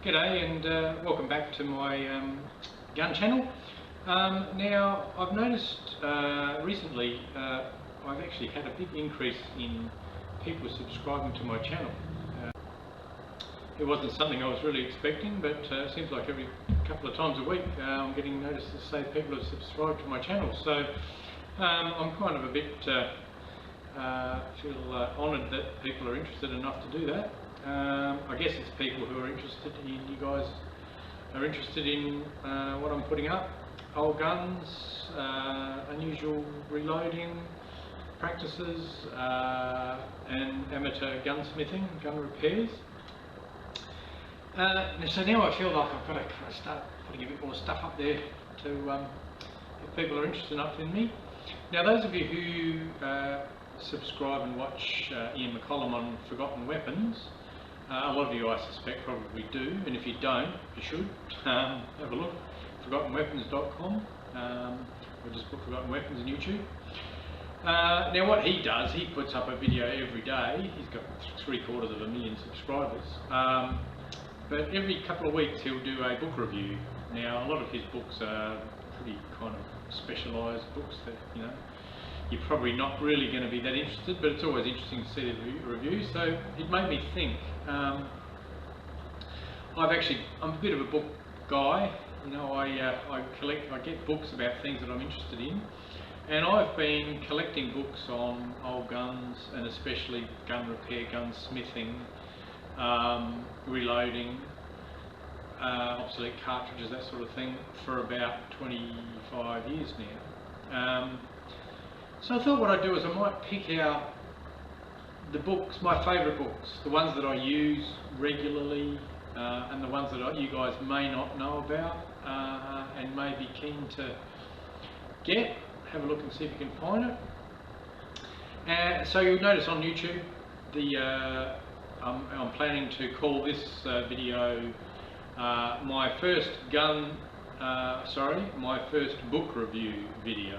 G'day and welcome back to my gun channel. Now I've noticed recently I've actually had a big increase in people subscribing to my channel. It wasn't something I was really expecting, but it seems like every couple of times a week I'm getting notices to say people have subscribed to my channel. So I'm kind of a bit feel honoured that people are interested enough to do that. I guess it's people who are interested in, you guys are interested in what I'm putting up. Old guns, unusual reloading practices, and amateur gunsmithing, gun repairs. So now I feel like I've got to start putting a bit more stuff up there to if people are interested enough in me. Now those of you who subscribe and watch Ian McCollum on Forgotten Weapons, a lot of you I suspect probably do, and if you don't, you should have a look. ForgottenWeapons.com, or just put Forgotten Weapons on YouTube. Now what he does, he puts up a video every day. He's got 750,000 subscribers, but every couple of weeks he'll do a book review. Now a lot of his books are pretty kind of specialised books that, you know, you're probably not really going to be that interested, but it's always interesting to see the review. So it made me think. I'm a bit of a book guy. You know, I get books about things that I'm interested in, and I've been collecting books on old guns and especially gun repair, gunsmithing, reloading, obsolete cartridges, that sort of thing, for about 25 years now. So I thought what I'd do is I might pick out the books, my favourite books, the ones that I use regularly, and the ones that you guys may not know about and may be keen to get. Have a look and see if you can find it. So you'll notice on YouTube, I'm planning to call this video my first book review video.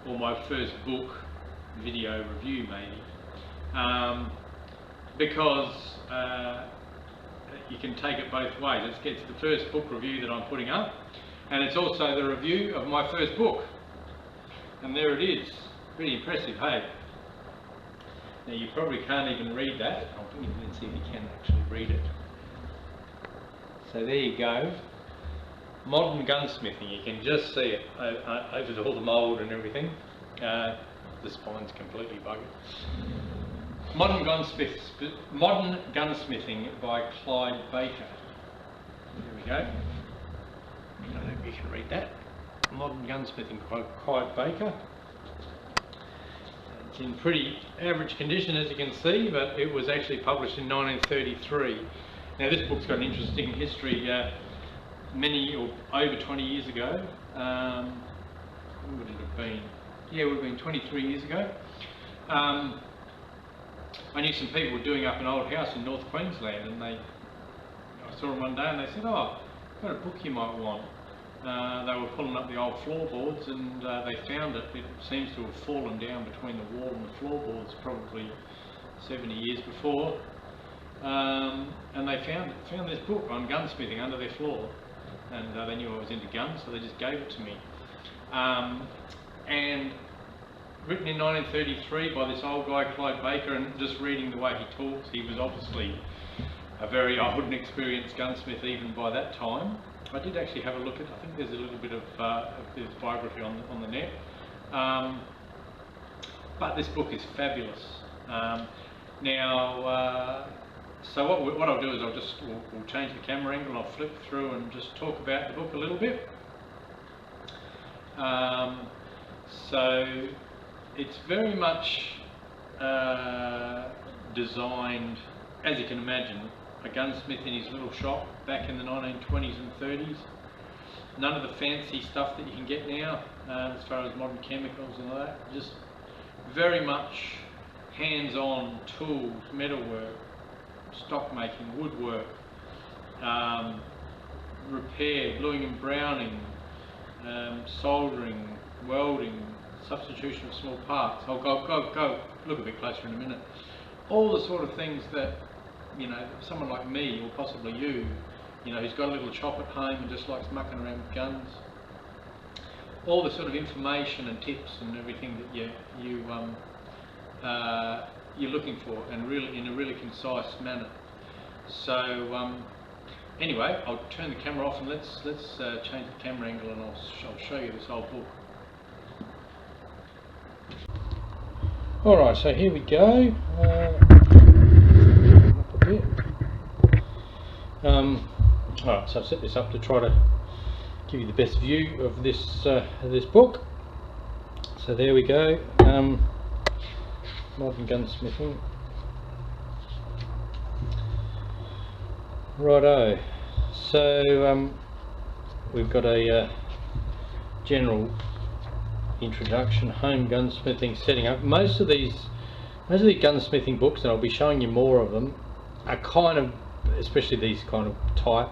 Or my first book video review maybe, because you can take it both ways. It's the first book review that I'm putting up, and it's also the review of my first book, and there it is. Pretty impressive, hey? Now you probably can't even read that. I'll bring it in and see if you can actually read it. So there you go. Modern Gunsmithing, you can just see it over all the mould and everything. The spine's completely buggered. Modern Gunsmithing by Clyde Baker. There we go. I don't know if you can read that. Modern Gunsmithing by Clyde Baker. It's in pretty average condition, as you can see, but it was actually published in 1933. Now this book's got an interesting history. Many, or over 20 years ago, when would it have been? Yeah, it would have been 23 years ago. I knew some people were doing up an old house in North Queensland, and I saw them one day and they said, "Oh, I've got a book you might want." They were pulling up the old floorboards, and they found it. It seems to have fallen down between the wall and the floorboards probably 70 years before. And they found this book on gunsmithing under their floor. And they knew I was into guns, so they just gave it to me. And written in 1933 by this old guy, Clyde Baker, and just reading the way he talks, he was obviously a very old and experienced gunsmith even by that time. I did actually have a look at, I think there's a little bit of his biography on the net. But this book is fabulous. So what I'll do is we'll change the camera angle, and I'll flip through and just talk about the book a little bit. So it's very much designed, as you can imagine, a gunsmith in his little shop back in the 1920s and 30s. None of the fancy stuff that you can get now, as far as modern chemicals and all that. Just very much hands-on tools, metalwork, stock making, woodwork, repair, bluing and browning, soldering, welding, substitution of small parts. I'll go look a bit closer in a minute. All the sort of things that you know, someone like me, or possibly you know, who's got a little shop at home and just likes mucking around with guns. All the sort of information and tips and everything that you're looking for, and really in a really concise manner. So anyway, I'll turn the camera off and let's change the camera angle, and I'll show you this old book. Alright, so here we go. Up a bit. Alright, so I've set this up to try to give you the best view of this book. So there we go. Modern Gunsmithing. Righto. So we've got a general introduction, home gunsmithing, setting up. Most of the gunsmithing books, and I'll be showing you more of them, are kind of, especially these kind of type,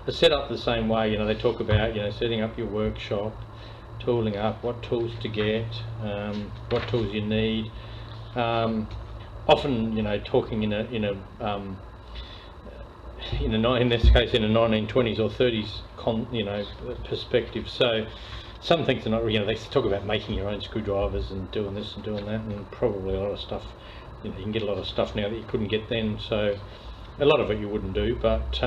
are set up the same way. You know, they talk about, you know, setting up your workshop, tooling up, what tools to get, what tools you need. Often, you know, talking in this case in a 1920s or 30s you know, perspective. So some things are not, you know, they talk about making your own screwdrivers and doing this and doing that, and probably a lot of stuff, you know, you can get a lot of stuff now that you couldn't get then, so a lot of it you wouldn't do, but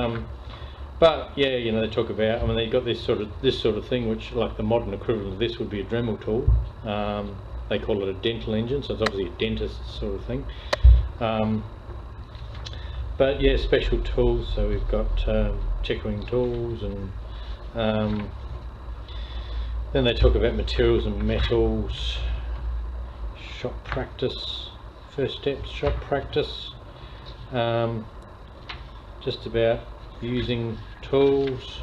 yeah, you know, they talk about, I mean, they've got this sort of thing, which, like, the modern equivalent of this would be a Dremel tool. They call it a dental engine, so it's obviously a dentist sort of thing. But yeah, special tools, so we've got checkering tools, and then they talk about materials and metals, shop practice, first steps, shop practice, just about using tools.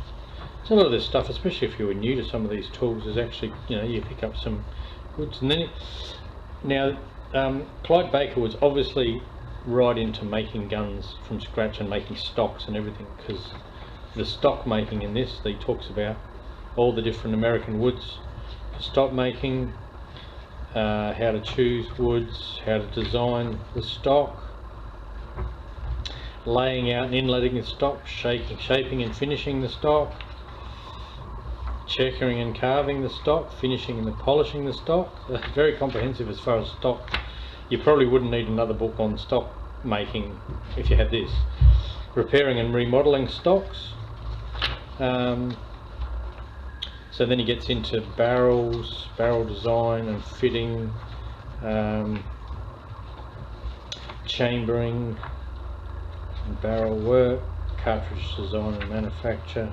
So a lot of this stuff, especially if you were new to some of these tools, is actually, you know, you pick up some goods. And then now Clyde Baker was obviously right into making guns from scratch and making stocks and everything, because the stock making in this, he talks about all the different American woods for stock making, how to choose woods, how to design the stock, laying out and inletting the stock, shaping and finishing the stock, checkering and carving the stock, finishing and polishing the stock. Very comprehensive as far as stock. You probably wouldn't need another book on stock making if you had this. Repairing and remodeling stocks. So then he gets into barrels, barrel design and fitting, chambering and barrel work, cartridge design and manufacture,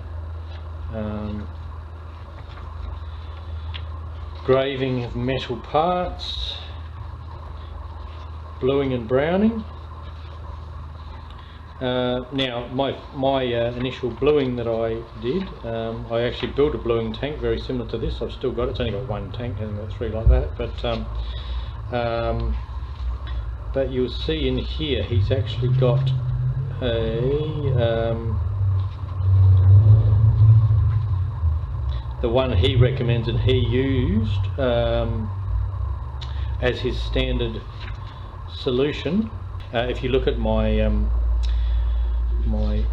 graving of metal parts, bluing and browning. Now my initial bluing that I did, I actually built a bluing tank very similar to this. I've still got it. It's only got one tank, hasn't got three like that. But you'll see in here he's actually got a the one he recommends and he used as his standard solution. If you look at my my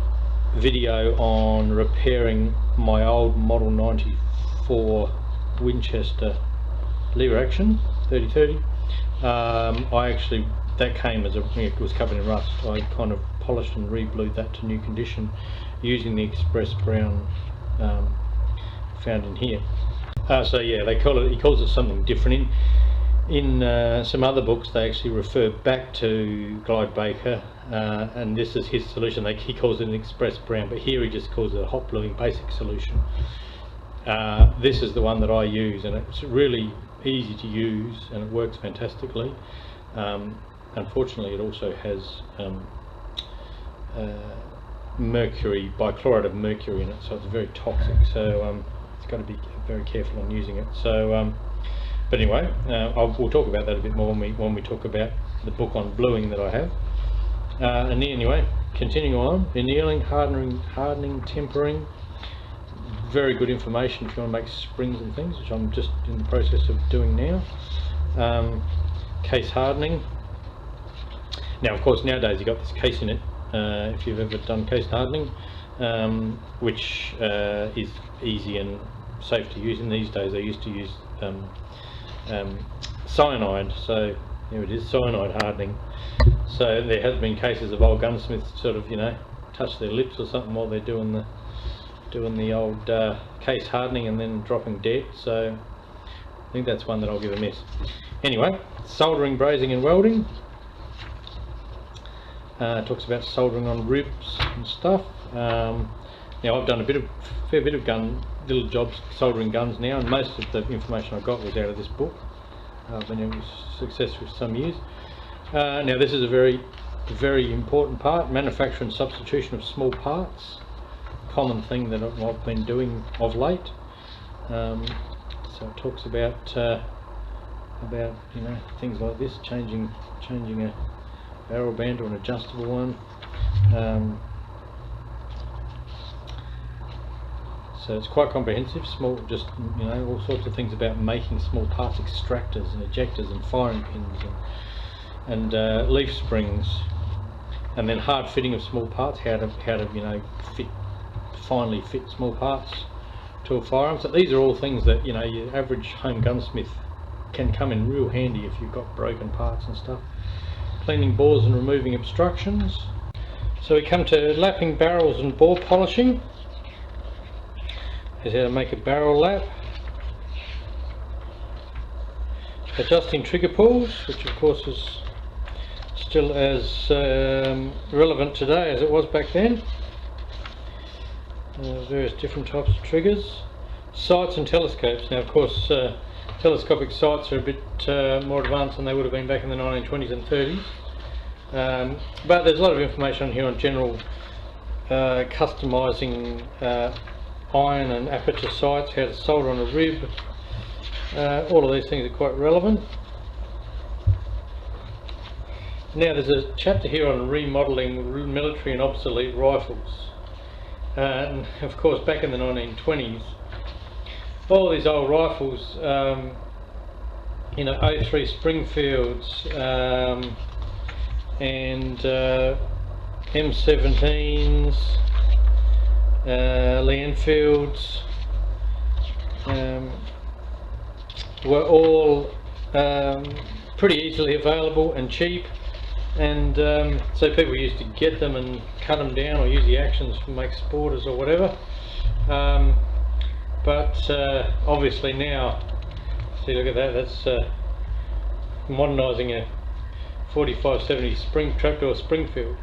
video on repairing my old Model 94 Winchester lever action 3030, I actually, that came as it was covered in rust. I kind of polished and re-blued that to new condition using the express brown found in here. So yeah, they call it, he calls it something different. In some other books they actually refer back to Clyde Baker, and this is his solution. He calls it an express brown, but here he just calls it a hot bluing basic solution. This is the one that I use, and it's really easy to use and it works fantastically. Unfortunately it also has mercury, bichloride of mercury in it, so it's very toxic, so it's got to be very careful on using it. So but anyway, we'll talk about that a bit more when we talk about the book on bluing that I have. And anyway, continuing on, annealing, hardening, tempering. Very good information if you want to make springs and things, which I'm just in the process of doing now. Case hardening. Now, of course, nowadays you've got this case in it if you've ever done case hardening, which is easy and safe to use. In these days, they used to use cyanide, so here it is, cyanide hardening. So there has been cases of old gunsmiths sort of, you know, touch their lips or something while they're doing the old case hardening and then dropping dead. So I think that's one that I'll give a miss. Anyway, soldering, brazing and welding. Talks about soldering on ribs and stuff. Now I've done a fair bit of little jobs soldering guns now, and most of the information I got was out of this book. I've been successful for some years. Now this is a very important part: manufacture and substitution of small parts. Common thing that I've been doing of late. So it talks about you know, things like this, changing a barrel band or an adjustable one. So it's quite comprehensive. Just you know, all sorts of things about making small parts, extractors and ejectors and firing pins and leaf springs, and then hard fitting of small parts. How to you know, finely fit small parts to a firearm. So these are all things that, you know, your average home gunsmith can come in real handy if you've got broken parts and stuff. Cleaning bores and removing obstructions. So we come to lapping barrels and bore polishing. Here's how to make a barrel lap. Adjusting trigger pulls, which of course is still as relevant today as it was back then. Various different types of triggers. Sights and telescopes. Now of course telescopic sights are a bit more advanced than they would have been back in the 1920s and 30s. But there's a lot of information on here on general customising iron and aperture sights, how to solder on a rib. All of these things are quite relevant. Now there's a chapter here on remodelling military and obsolete rifles. And of course back in the 1920s, all these old rifles, you know, 03 Springfields and M17s, Lee Enfields, were all pretty easily available and cheap, and so people used to get them and cut them down or use the actions to make sporters or whatever. But obviously now, see, look at that, that's modernising a 45-70 spring trapdoor Springfield.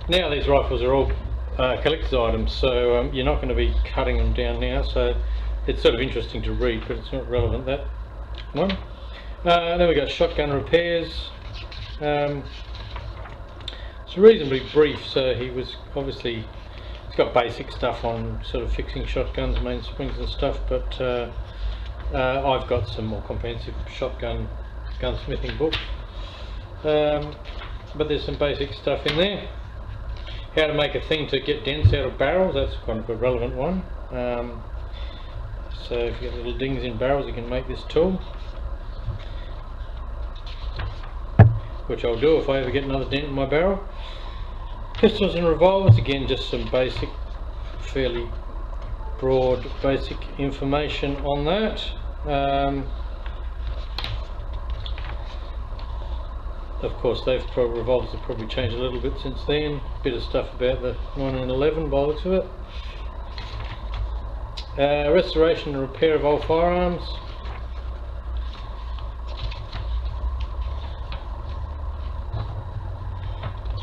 Now these rifles are all collector's items, so you're not going to be cutting them down now, so it's sort of interesting to read, but it's not relevant, that one. Then we got shotgun repairs. It's reasonably brief, so he was obviously, it's got basic stuff on sort of fixing shotguns, main springs and stuff, but I've got some more comprehensive shotgun gunsmithing books. But there's some basic stuff in there. How to make a thing to get dents out of barrels, that's kind of a relevant one. So if you get little dings in barrels, you can make this tool, which I'll do if I ever get another dent in my barrel. Pistols and revolvers, again just some basic, fairly broad basic information on that. Of course revolvers have probably changed a little bit since then. Bit of stuff about the 1911 by the looks of it. Restoration and repair of old firearms.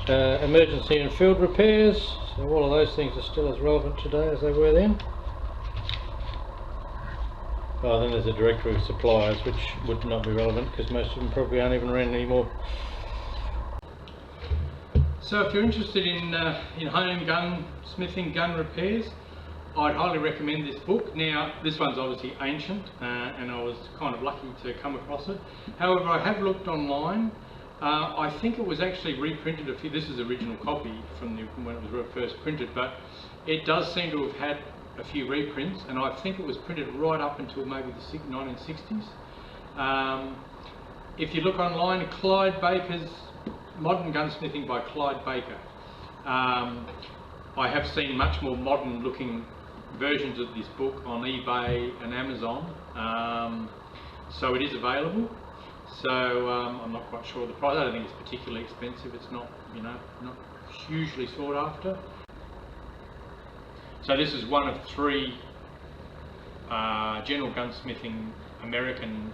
Emergency and field repairs, so all of those things are still as relevant today as they were then. Oh, then there's a directory of suppliers, which would not be relevant because most of them probably aren't even around anymore. So if you're interested in home gunsmithing, gun repairs, I'd highly recommend this book. Now this one's obviously ancient and I was kind of lucky to come across it. However, I have looked online. I think it was actually reprinted this is the original copy from when it was first printed, but it does seem to have had a few reprints, and I think it was printed right up until maybe the 1960s. If you look online, Clyde Baker's Modern Gunsmithing by Clyde Baker. I have seen much more modern looking versions of this book on eBay and Amazon, so it is available. So I'm not quite sure of the price. I don't think it's particularly expensive. It's not, you know, not hugely sought after. So this is one of 3 general gunsmithing American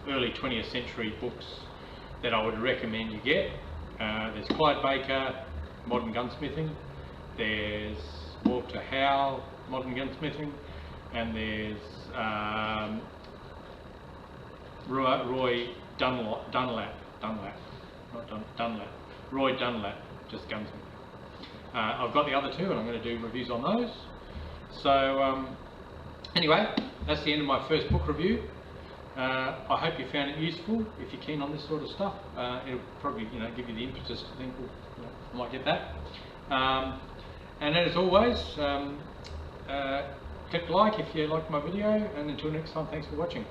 early 20th century books that I would recommend you get. There's Clyde Baker, Modern Gunsmithing. There's Walter Howe, Modern Gunsmithing, and there's Roy Dunlap, Roy Dunlap, just Gunsmithing. I've got the other 2 and I'm going to do reviews on those. So anyway, that's the end of my first book review. I hope you found it useful. If you're keen on this sort of stuff, it'll probably, you know, give you the impetus to think, well, you know, I might get that. And as always, click like if you like my video, and until next time, thanks for watching.